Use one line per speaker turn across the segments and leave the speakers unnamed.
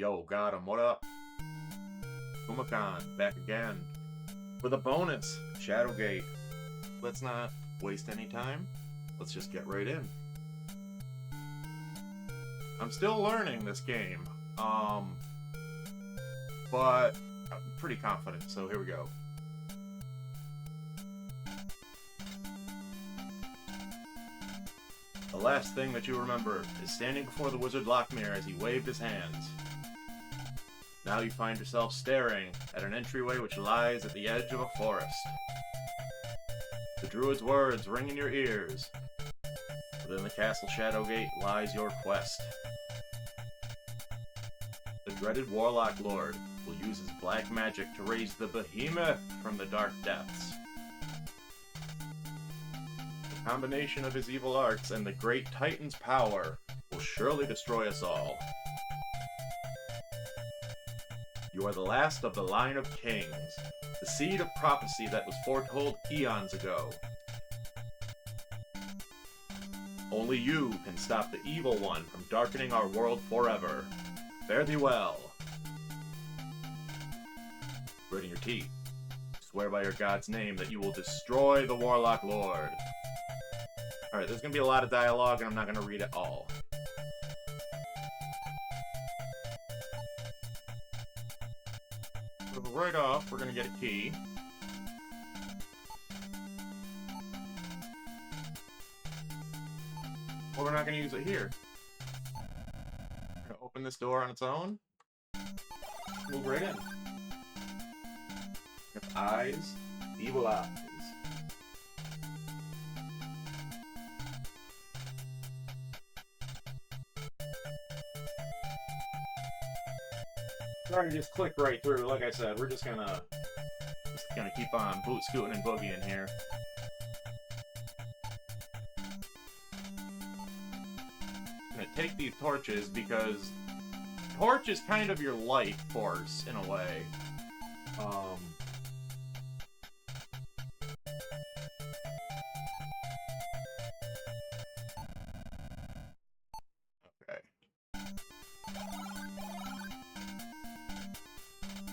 Yo, got him. What up? Kumakan, back again. With a bonus, Shadowgate. Let's not waste any time. Let's just get right in. I'm still learning this game. But I'm pretty confident, so here we go. The last thing that you remember is standing before the wizard Lockmere as he waved his hands. Now you find yourself staring at an entryway which lies at the edge of a forest. The druid's words ring in your ears. Within the castle Shadowgate lies your quest. The dreaded Warlock Lord will use his black magic to raise the behemoth from the dark depths. The combination of his evil arts and the great Titan's power will surely destroy us all. You are the last of the line of kings, the seed of prophecy that was foretold eons ago. Only you can stop the evil one from darkening our world forever. Fare thee well. Gritting your teeth. Swear by your god's name that you will destroy the Warlock Lord. Alright, there's gonna be a lot of dialogue and I'm not gonna read it all. So right off, we're gonna get a key. Well, we're not gonna use it here. We're gonna open this door on its own. Move right in. Got eyes, evil eyes. Sorry to just click right through. Like I said, we're just gonna keep on boot scooting and boogieing here. I'm gonna take these torches because torch is kind of your life force in a way. Okay.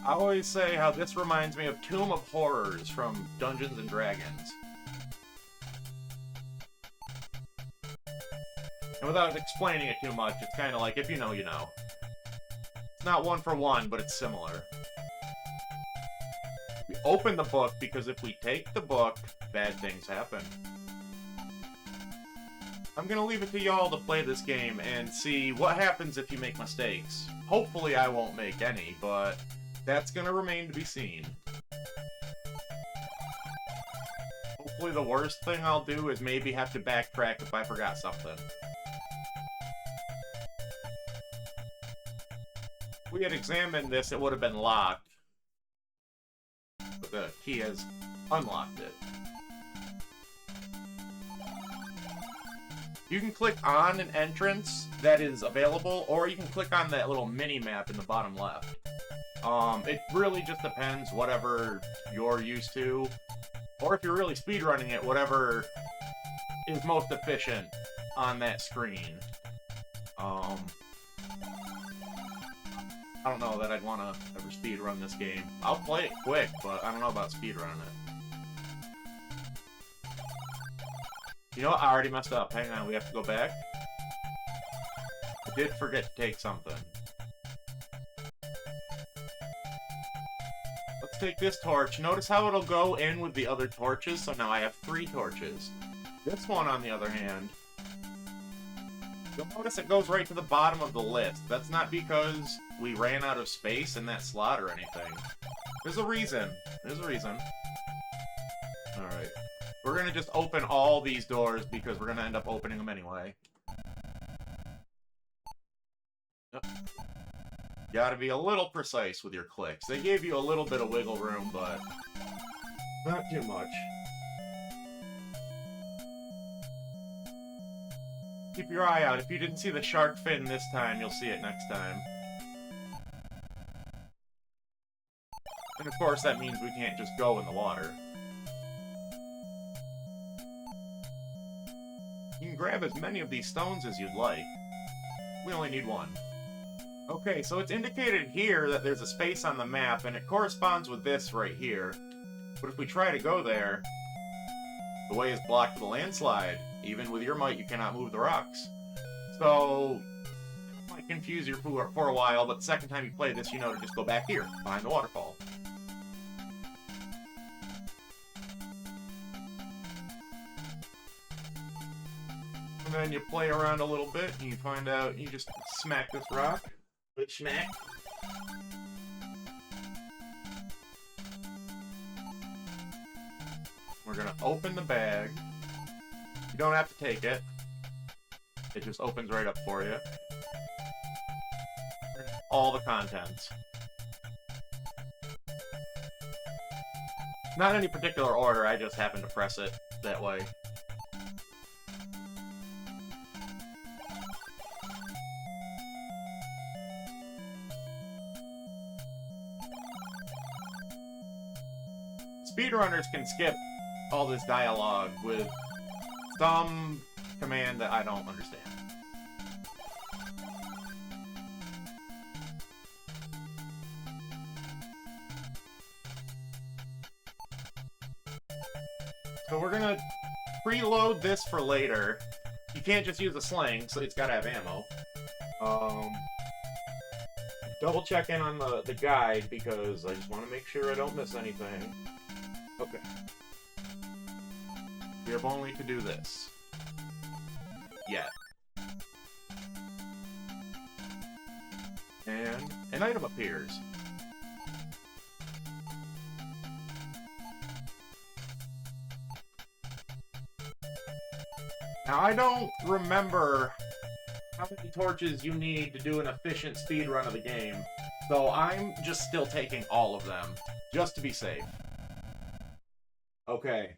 I always say how this reminds me of Tomb of Horrors from Dungeons and Dragons. And without explaining it too much, it's kind of like, if you know, you know. It's not one for one, but it's similar. We open the book because if we take the book, bad things happen. I'm gonna leave it to y'all to play this game and see what happens if you make mistakes. Hopefully I won't make any, but that's gonna remain to be seen. Hopefully the worst thing I'll do is maybe have to backtrack if I forgot something. If we had examined this, it would have been locked. But the key has unlocked it. You can click on an entrance that is available, or you can click on that little mini-map in the bottom left. It really just depends, whatever you're used to. Or if you're really speedrunning it, whatever is most efficient on that screen. I don't know that I'd want to ever speedrun this game. I'll play it quick, but I don't know about speedrunning it. You know what? I already messed up. Hang on, we have to go back. I did forget to take something. Let's take this torch. Notice how it'll go in with the other torches, so now I have 3 torches. This one, on the other hand, you'll notice it goes right to the bottom of the list. That's not because we ran out of space in that slot or anything. There's a reason. There's a reason. Alright. We're gonna just open all these doors because we're gonna end up opening them anyway. Yep. Gotta be a little precise with your clicks. They gave you a little bit of wiggle room, but not too much. Keep your eye out. If you didn't see the shark fin this time, you'll see it next time. And of course, that means we can't just go in the water. You can grab as many of these stones as you'd like. We only need one. Okay, so it's indicated here that there's a space on the map, and it corresponds with this right here. But if we try to go there, the way is blocked with a landslide. Even with your might, you cannot move the rocks. So, it might confuse you for a while, but the second time you play this, you know to just go back here, behind the waterfall. And then you play around a little bit, and you find out you just smack this rock. Good smack. We're gonna open the bag. You don't have to take it. It just opens right up for you. All the contents. Not in any particular order, I just happened to press it that way. Speedrunners can skip all this dialogue with some command that I don't understand. So we're gonna preload this for later. You can't just use a sling, so it's gotta have ammo. Double check in on the guide because I just want to make sure I don't miss anything. Okay. We have only to do this. Yet. And an item appears. Now, I don't remember how many torches you need to do an efficient speed run of the game, so I'm just still taking all of them, just to be safe. Okay.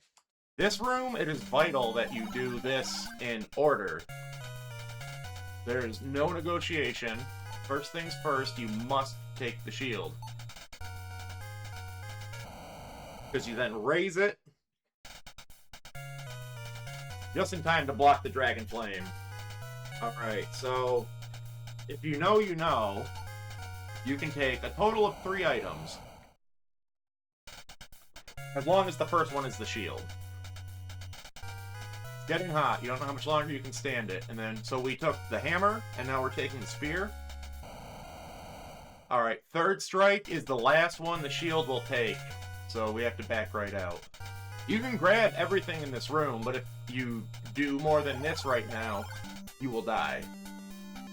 This room, it is vital that you do this in order. There is no negotiation. First things first, you must take the shield. Because you then raise it, just in time to block the dragon flame. Alright, so if you know, you know, you can take a total of 3 items. As long as the first one is the shield. It's getting hot. You don't know how much longer you can stand it. And then, so we took the hammer, and now we're taking the spear. Alright, third strike is the last one the shield will take. So we have to back right out. You can grab everything in this room, but if you do more than this right now, you will die.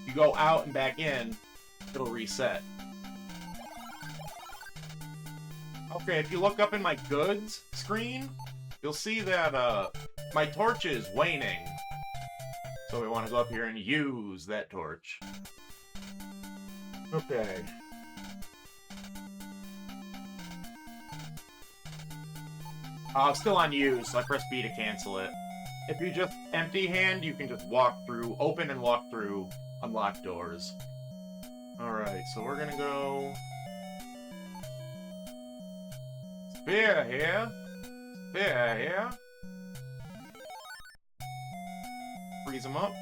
If you go out and back in, it'll reset. Okay, if you look up in my goods screen, you'll see that my torch is waning. So we want to go up here and use that torch. Okay. Still on use, so I press B to cancel it. If you just empty hand, you can just walk through, open and walk through unlocked doors. Alright, so we're gonna go... Spear here. Spear here. Freeze them up.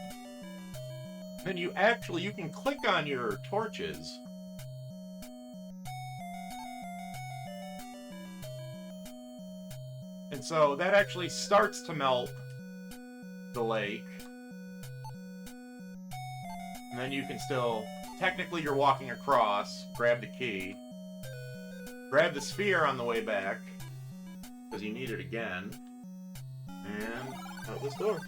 Then you can click on your torches. And so that actually starts to melt the lake. And then you can still, technically you're walking across, grab the key, grab the sphere on the way back, because you need it again, and out this door.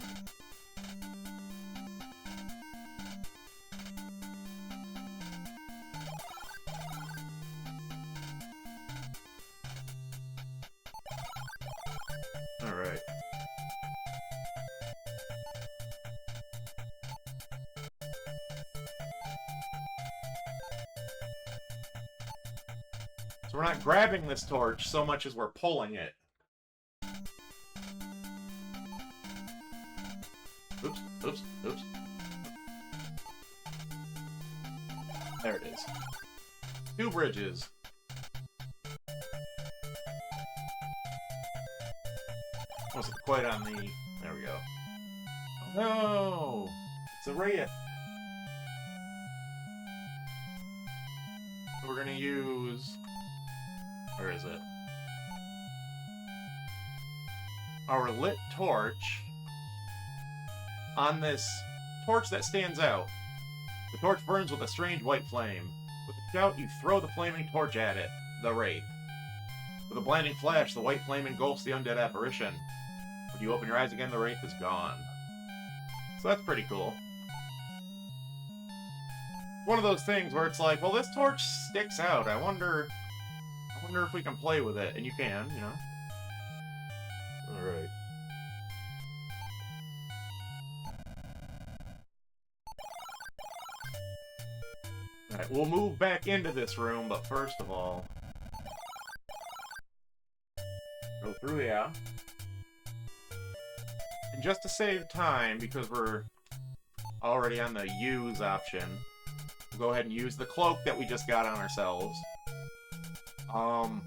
Alright. So we're not grabbing this torch so much as we're pulling it. Oops, oops, oops. There it is. 2 bridges. Wasn't quite on the... There we go. Oh no! It's a wraith! gonna use... Where is it? Our lit torch on this torch that stands out. The torch burns with a strange white flame. With a shout, you throw the flaming torch at it, the wraith. With a blinding flash, the white flame engulfs the undead apparition. When you open your eyes again, the wraith is gone. So that's pretty cool. One of those things where it's like, well, this torch sticks out. I wonder if we can play with it. And you can, you know. Alright. Alright, we'll move back into this room, but first of all... Go through here. And just to save time, because we're already on the use option, we'll go ahead and use the cloak that we just got on ourselves. And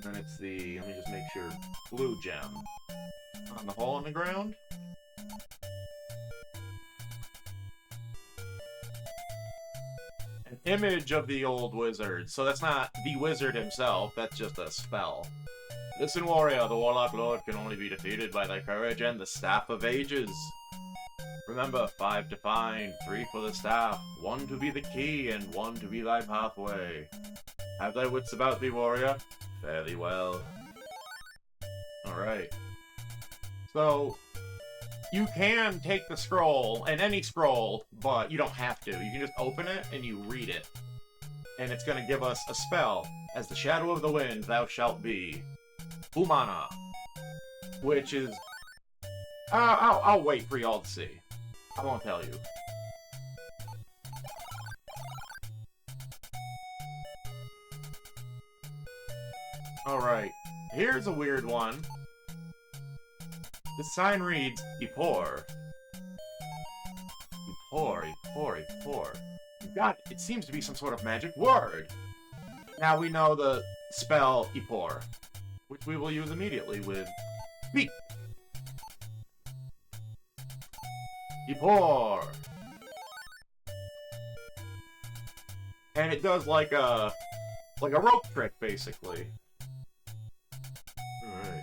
then it's the, let me just make sure, blue gem. On the hole in the ground. An image of the old wizard. So that's not the wizard himself, that's just a spell. Listen, warrior, the Warlock Lord can only be defeated by thy courage and the Staff of Ages. Remember, 5 to find, 3 for the staff, 1 to be the key, and 1 to be thy pathway. Have thy wits about thee, warrior? Fare thee well. Alright. So, you can take the scroll, and any scroll, but you don't have to. You can just open it, and you read it. And it's going to give us a spell. As the shadow of the wind, thou shalt be. Umana. Which is... I'll wait for y'all to see. I won't tell you. Alright. Here's a weird one. The sign reads, Epor. Epor, Epor, Epor. God, it seems to be some sort of magic word. Now we know the spell Epor, which we will use immediately with Beep. Epor. And it does like a rope trick, basically. Alright.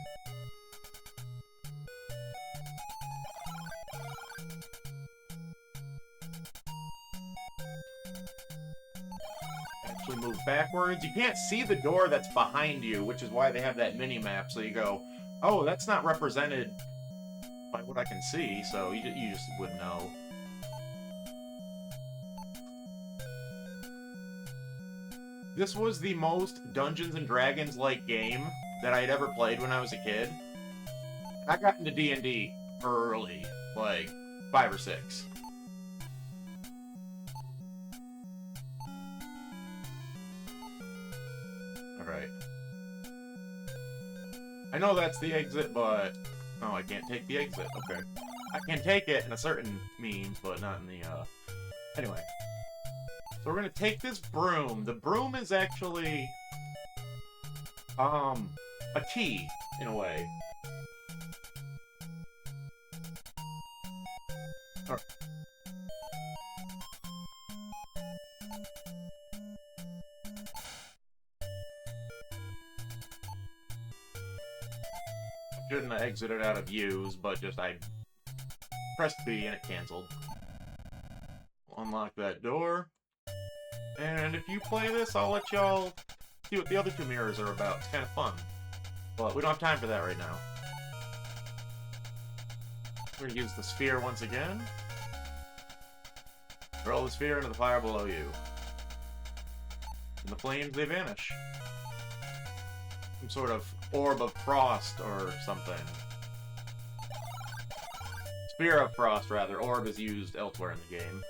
Actually move backwards. You can't see the door that's behind you, which is why they have that mini-map, so you go, oh, that's not represented by what I can see, so you just would know. This was the most Dungeons & Dragons-like game that I had ever played when I was a kid. I got into D&D early, like 5 or 6. Alright. I know that's the exit, but... Oh, I can't take the exit. Okay. I can take it in a certain means, but not in the, Anyway. So we're gonna take this broom. The broom is actually... a key, in a way. Alright. Shouldn't have exited out of use, but just I pressed B and it canceled. Unlock that door. And if you play this, I'll let y'all see what the other 2 mirrors are about. It's kind of fun. But we don't have time for that right now. We're going to use the sphere once again. Throw the sphere into the fire below you. And the flames, they vanish. Some sort of orb of frost or something. Spear of frost, rather. Orb is used elsewhere in the game.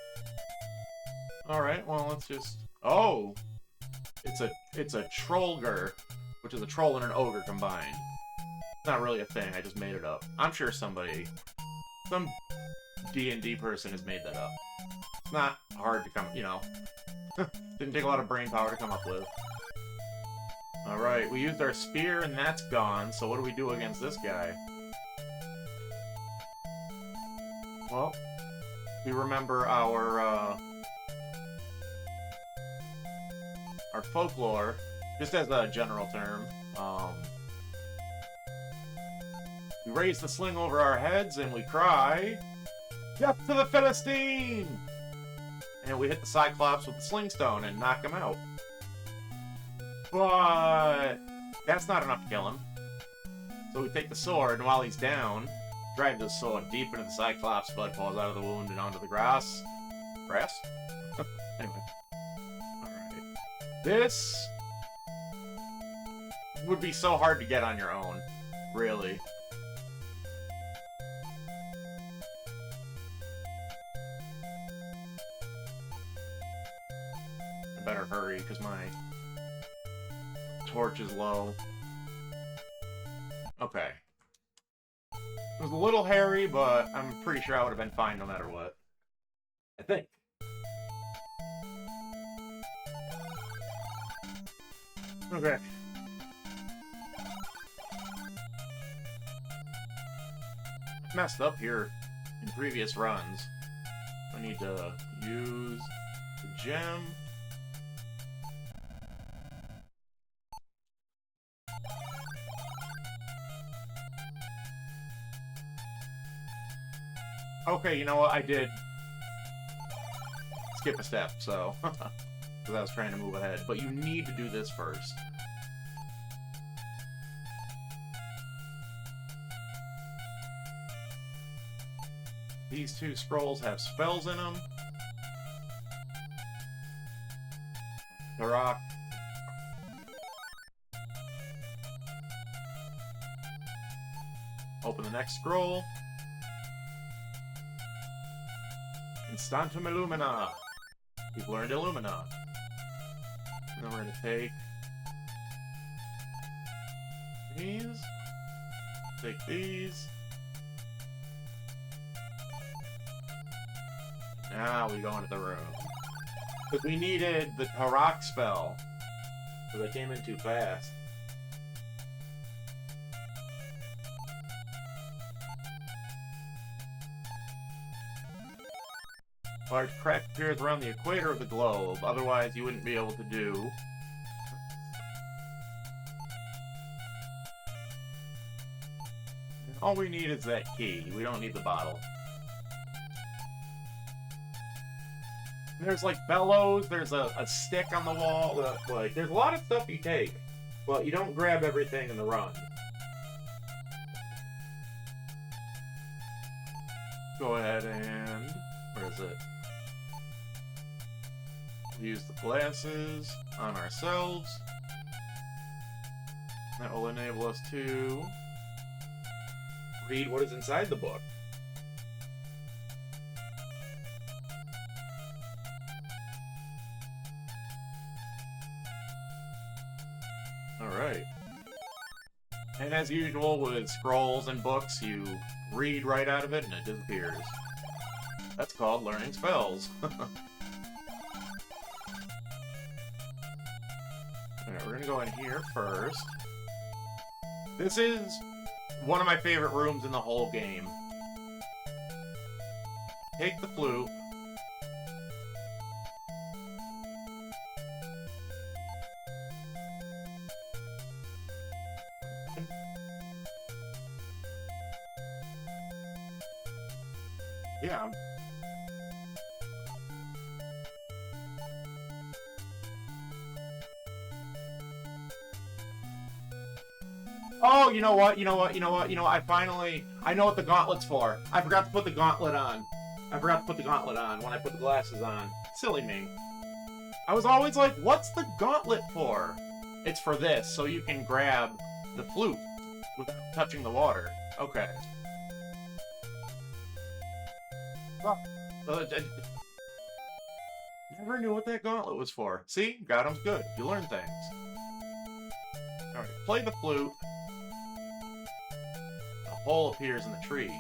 Alright, well, let's just... Oh! It's a trollger, which is a troll and an ogre combined. It's not really a thing, I just made it up. I'm sure somebody... Some D&D person has made that up. It's not hard to come... You know. Didn't take a lot of brain power to come up with. Alright, we used our spear and that's gone, so what do we do against this guy? Well, we remember our, our folklore, just as a general term. We raise the sling over our heads and we cry, "Death to the Philistine!" And we hit the Cyclops with the sling stone and knock him out. But that's not enough to kill him. So we take the sword, and while he's down, drive the sword deep into the Cyclops. Blood falls out of the wound and onto the grass. Grass? Anyway. Alright. This would be so hard to get on your own. Really. I better hurry, because my torch is low. Okay. It was a little hairy, but I'm pretty sure I would have been fine no matter what. I think. Okay. Messed up here in previous runs. I need to use the gem. Okay, you know what? I did skip a step, so because I was trying to move ahead. But you need to do this first. These two scrolls have spells in them. The rock. Open the next scroll. Instantum Illumina. We've learned Illumina. And then we're going to take these. Take these. Now we go into the room. Because we needed the Tarak spell. Because I came in too fast. Large crack appears around the equator of the globe. Otherwise, you wouldn't be able to do. All we need is that key. We don't need the bottle. There's like bellows, there's a stick on the wall, like there's a lot of stuff you take, but you don't grab everything in the run. Go ahead and where is it? Use the glasses on ourselves. That will enable us to read what is inside the book. Alright. And as usual with scrolls and books, you read right out of it and it disappears. That's called learning spells. Alright, we're gonna go in here first. This is one of my favorite rooms in the whole game. Take the flute. Yeah. Oh, you know what? I know what the gauntlet's for. I forgot to put the gauntlet on. When I put the glasses on. Silly me. I was always like, what's the gauntlet for? It's for this, so you can grab the flute without touching the water. Okay. Never knew what that gauntlet was for. See? Gotham's good. You learn things. Alright, play the flute. A hole appears in the tree.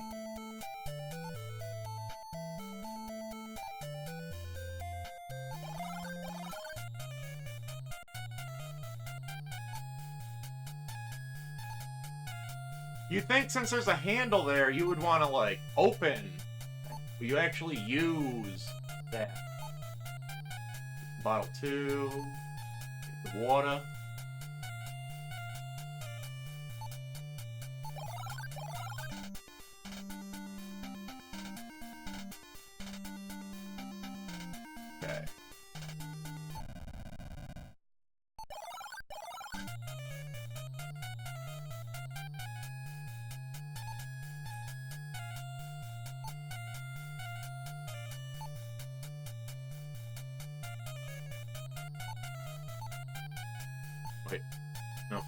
You think since there's a handle there, you would want to, like, open. But you actually use that. Bottle 2. The water. Okay. Wait. No.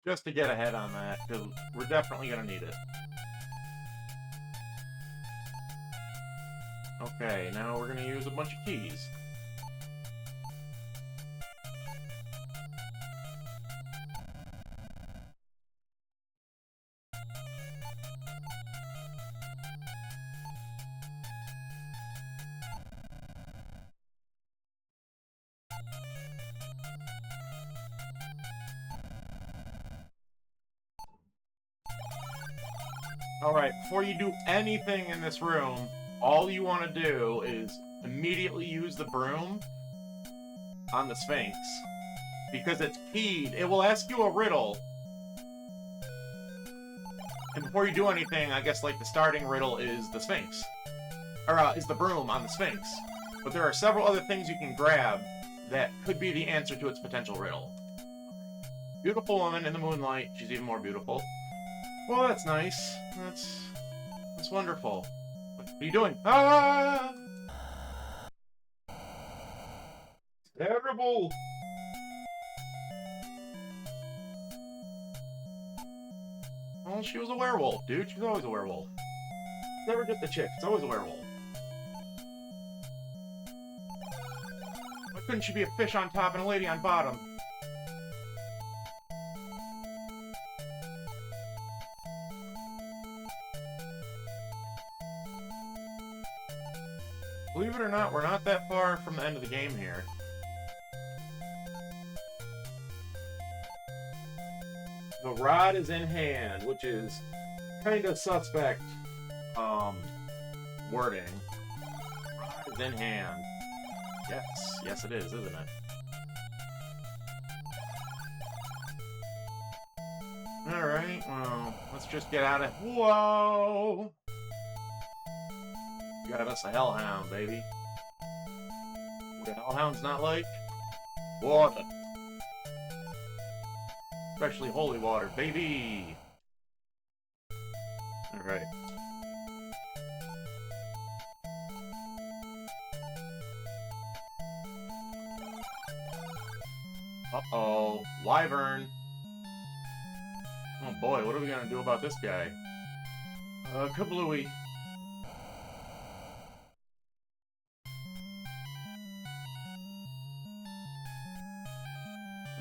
Just to get ahead on that, because we're definitely going to need it. Okay, now we're going to use a bunch of keys. Alright, before you do anything in this room, all you want to do is immediately use the broom on the Sphinx. Because it's keyed. It will ask you a riddle. And before you do anything, I guess, like, the starting riddle is the Sphinx. Or, is the broom on the Sphinx. But there are several other things you can grab that could be the answer to its potential riddle. Beautiful woman in the moonlight. She's even more beautiful. Well, that's nice. That's wonderful. What are you doing? Ah! Terrible! Well, she was a werewolf, dude. She's always a werewolf. Never get the chick. It's always a werewolf. Why couldn't she be a fish on top and a lady on bottom? Believe it or not, we're not that far from the end of the game here. The rod is in hand, which is kind of suspect, wording. Rod is in hand. Yes. Yes, it is, isn't it? Alright, well, let's just get out of... Whoa! Got us a hellhound, baby. What a hellhound's not like? Water. Especially holy water, baby! Alright. Uh-oh. Wyvern! Oh boy, what are we gonna do about this guy? Kablooey.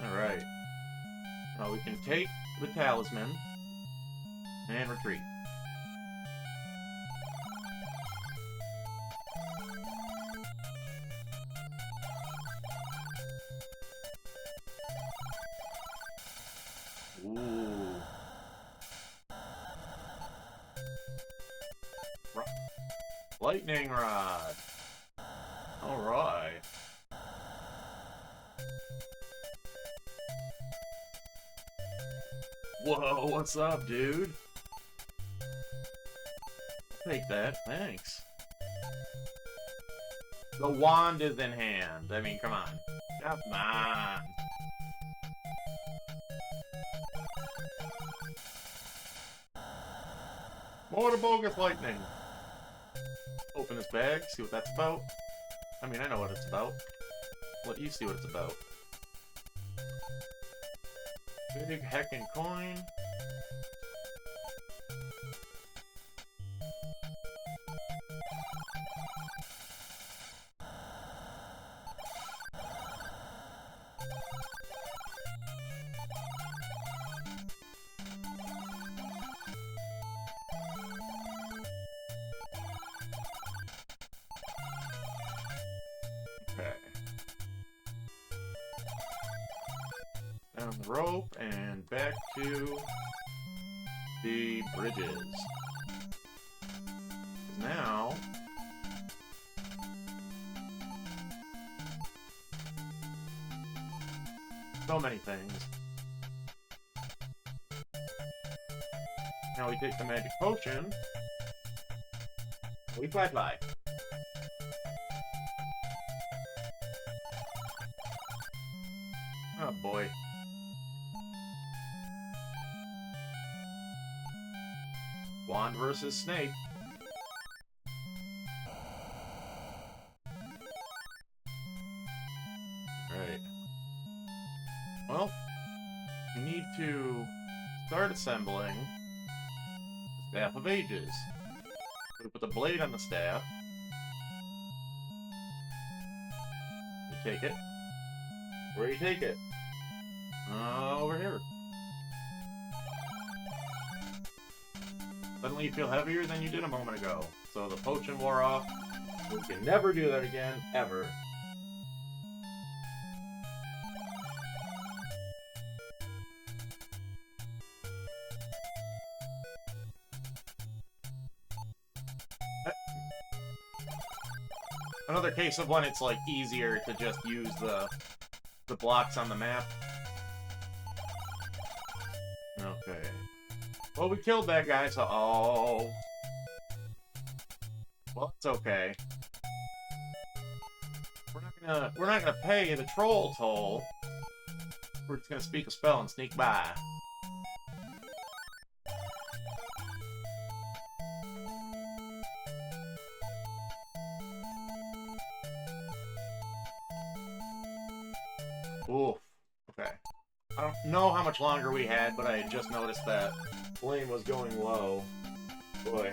Alright. Now we can take the talisman and retreat. Ooh. Lightning rod. Alright. Whoa, what's up, dude? Take that, thanks. The wand is in hand. I mean, come on. Come on. More bogus lightning. Open this bag, see what that's about. I mean, I know what it's about. Let you see what it's about. Big heckin' coin. Okay. Down the rope and back to the bridges. 'Cause now so many things. Now we take the magic potion. We fly. Oh boy. Wand versus snake. Alright. Well, we need to start assembling the Staff of Ages. We put the blade on the staff. You take it. Where do you take it? Over here. Suddenly you feel heavier than you did a moment ago. So the potion wore off. We can never do that again, ever. Another case of when it's like easier to just use the blocks on the map. Okay. Well, we killed that guy, so well, it's okay. We're not gonna pay the troll toll. We're just gonna speak a spell and sneak by. Oof. Okay. I don't know how much longer we had, but I had just noticed that flame was going low. Boy.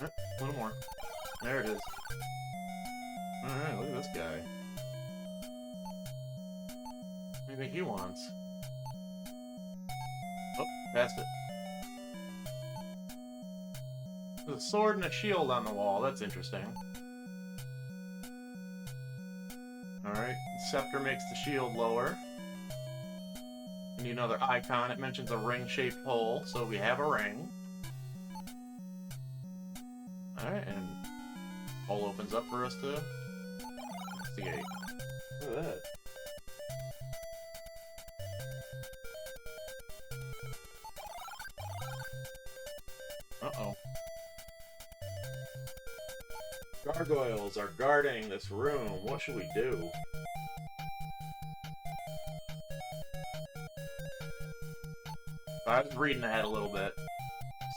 A little more. There it is. Alright, look at this guy. What do you think he wants? Oh, passed it. There's a sword and a shield on the wall. That's interesting. Alright, scepter makes the shield lower. We need another icon. It mentions a ring-shaped hole, so we have a ring. Alright, and hole opens up for us to investigate. Look at that. Uh-oh. Gargoyles are guarding this room. What should we do? I was reading ahead a little bit.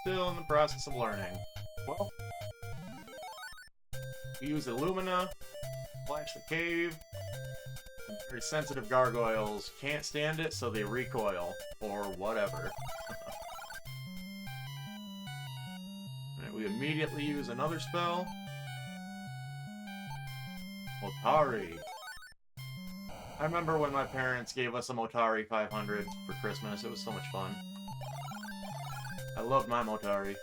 Still in the process of learning. Well, we use Illumina, flash the cave. Very sensitive gargoyles can't stand it, so they recoil, or whatever. Right, we immediately use another spell. Motari. I remember when my parents gave us a Motari 500 for Christmas. It was so much fun. I loved my Motari.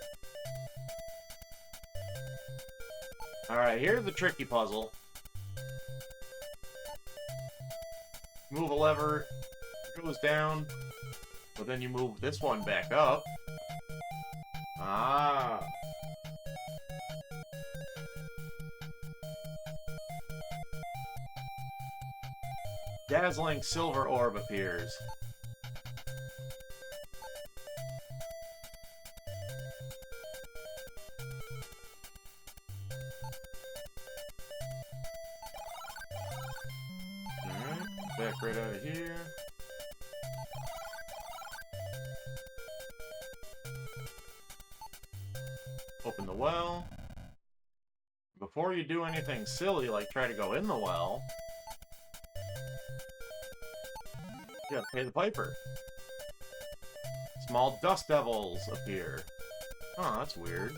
Alright, here's the tricky puzzle. Move a lever, it goes down, but then you move this one back up. Ah. Dazzling silver orb appears. Alright, back right out of here. Open the well. Before you do anything silly like try to go in the well, you gotta pay the piper. Small dust devils appear. Oh, that's weird.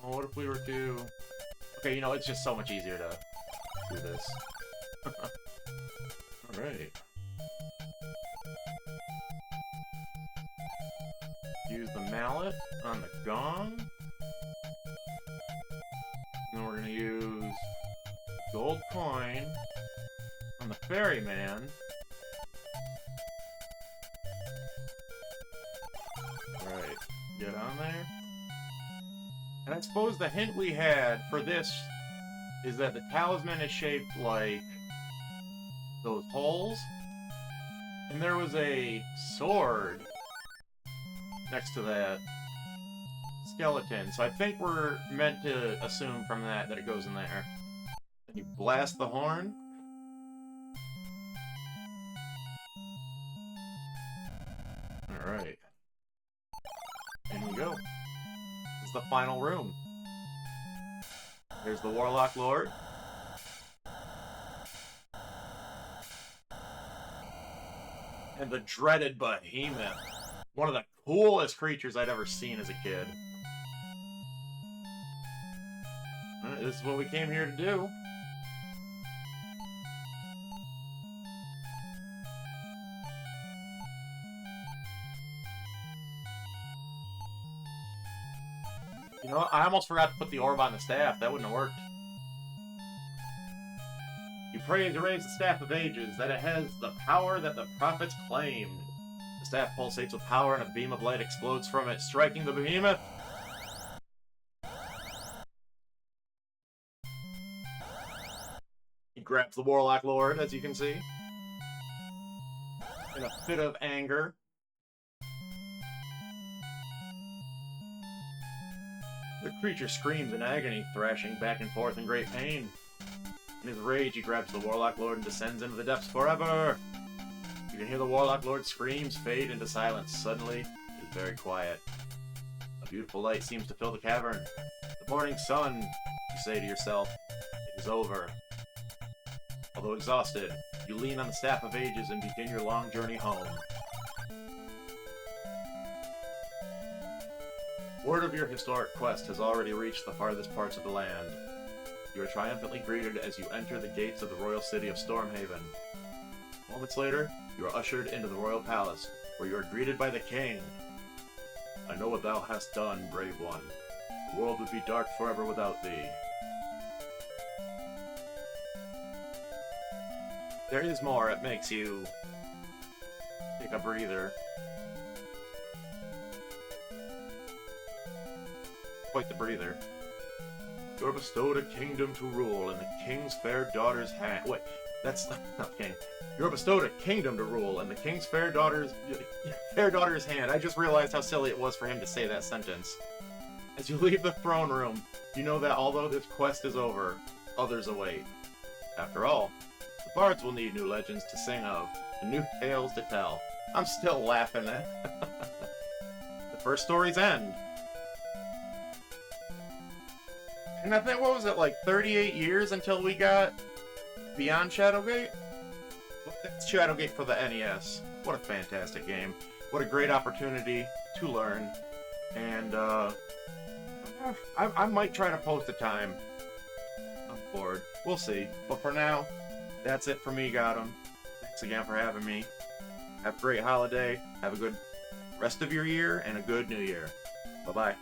Well, what if we were to... Okay, you know, it's just so much easier to do this. Alright. Use the mallet on the gong. And then we're gonna use gold coin on the ferryman. Alright, get on there. And I suppose the hint we had for this is that the talisman is shaped like those holes. And there was a sword next to that skeleton. So I think we're meant to assume from that it goes in there. And you blast the horn. Alright. In we go. This is the final room. There's the Warlock Lord. And the dreaded Behemoth. One of the coolest creatures I'd ever seen as a kid. Alright, this is what we came here to do. You know what? I almost forgot to put the orb on the staff. That wouldn't have worked. You pray to raise the Staff of Ages, that it has the power that the prophets claimed. The staff pulsates with power and a beam of light explodes from it, striking the behemoth. He grabs the Warlock Lord, as you can see. In a fit of anger. The creature screams in agony, thrashing back and forth in great pain. In his rage, he grabs the Warlock Lord and descends into the depths forever. You can hear the Warlock Lord's screams fade into silence. Suddenly, it is very quiet. A beautiful light seems to fill the cavern. The morning sun, you say to yourself. It is over. Although exhausted, you lean on the Staff of Ages and begin your long journey home. Word of your historic quest has already reached the farthest parts of the land. You are triumphantly greeted as you enter the gates of the royal city of Stormhaven. Moments later, you are ushered into the royal palace, where you are greeted by the king. I know what thou hast done, brave one. The world would be dark forever without thee. There is more. It makes you take a breather. Quite the breather. You are bestowed a kingdom to rule in the king's fair daughter's hand. Wait, that's not king. You are bestowed a kingdom to rule in the king's fair daughter's hand. I just realized how silly it was for him to say that sentence. As you leave the throne room, you know that although this quest is over, others await. After all, the bards will need new legends to sing of, and new tales to tell. I'm still laughing at the first story's end. And I think, what was it, like 38 years until we got beyond Shadowgate? That's Shadowgate for the NES. What a fantastic game. What a great opportunity to learn. And, I might try to post a time. I'm bored. We'll see. But for now, that's it for me, GOTM. Thanks again for having me. Have a great holiday. Have a good rest of your year and a good new year. Bye-bye.